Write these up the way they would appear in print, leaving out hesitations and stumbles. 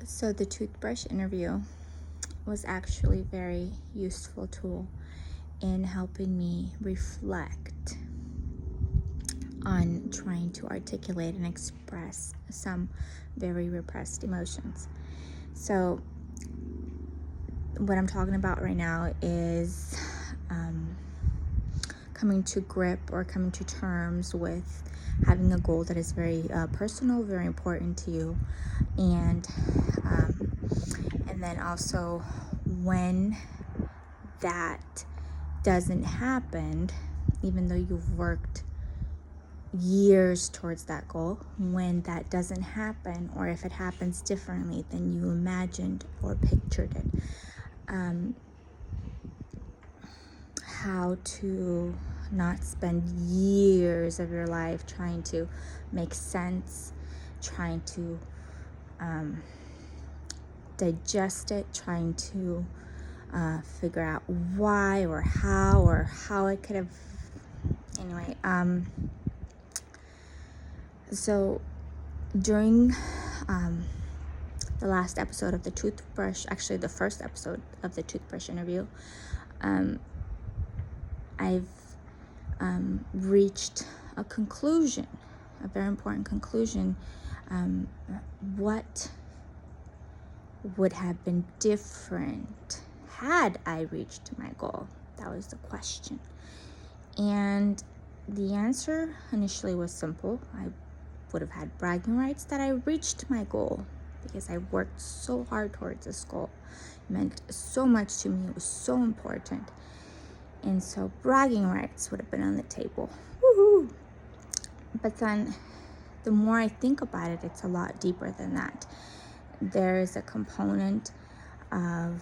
So the toothbrush interview was actually a very useful tool in helping me reflect on trying to articulate and express some very repressed emotions. So what I'm talking about right now is coming to grip or coming to terms with having a goal that is very personal, very important to you, and then also when that doesn't happen, even though you've worked years towards that goal, when that doesn't happen, or if it happens differently than you imagined or pictured it, how to not spend years of your life trying to make sense, trying to digest it, trying to figure out why or how it could have. Anyway, so during the last episode of the toothbrush, actually the first episode of the toothbrush interview, I've reached a conclusion, a very important conclusion. What would have been different had I reached my goal? That was the question. And the answer initially was simple. I would have had bragging rights that I reached my goal because I worked so hard towards this goal. It meant so much to me. It was so important. And so bragging rights would have been on the table. Woohoo! But then the more I think about it, it's a lot deeper than that. There is a component of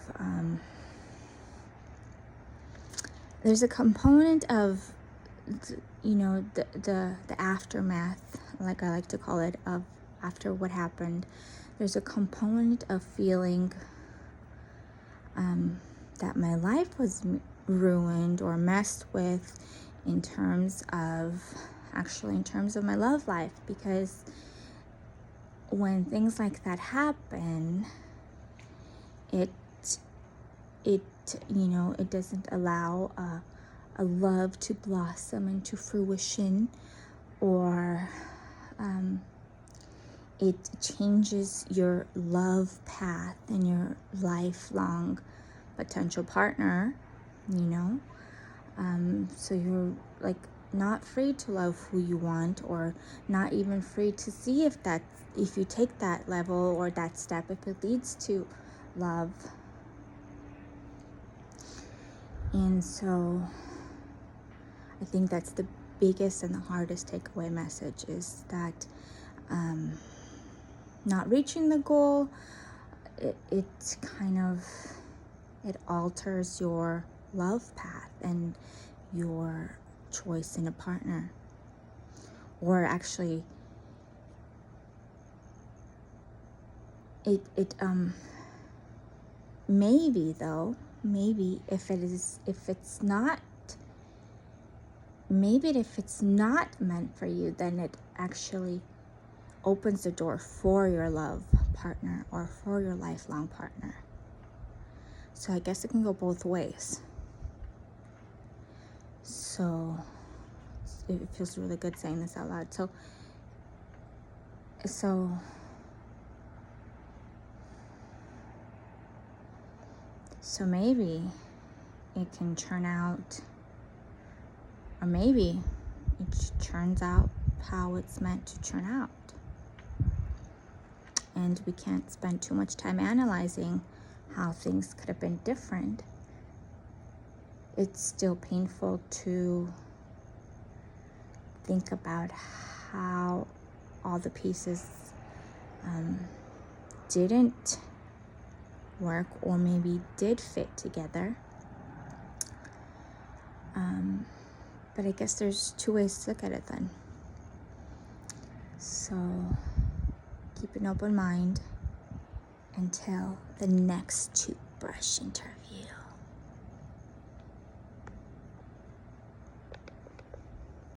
the aftermath, like I like to call it, of after what happened. There's a component of feeling that my life was ruined or messed with in terms of my love life, because when things like that happen, it doesn't allow a love to blossom into fruition, or it changes your love path and your lifelong potential partner, so you're like not free to love who you want, or not even free to see if you take that level or that step, if it leads to love. And so I think that's the biggest and the hardest takeaway message, is that not reaching the goal, it alters your love path and your choice in a partner. Or actually, maybe if it's not meant for you, then it actually opens the door for your love partner or for your lifelong partner. So I guess it can go both ways. So it feels really good saying this out loud. So maybe it can turn out, or maybe it turns out how it's meant to turn out. And we can't spend too much time analyzing how things could have been different. It's still painful to think about how all the pieces didn't work, or maybe did fit together. But I guess there's two ways to look at it then. So keep an open mind until the next toothbrush interview.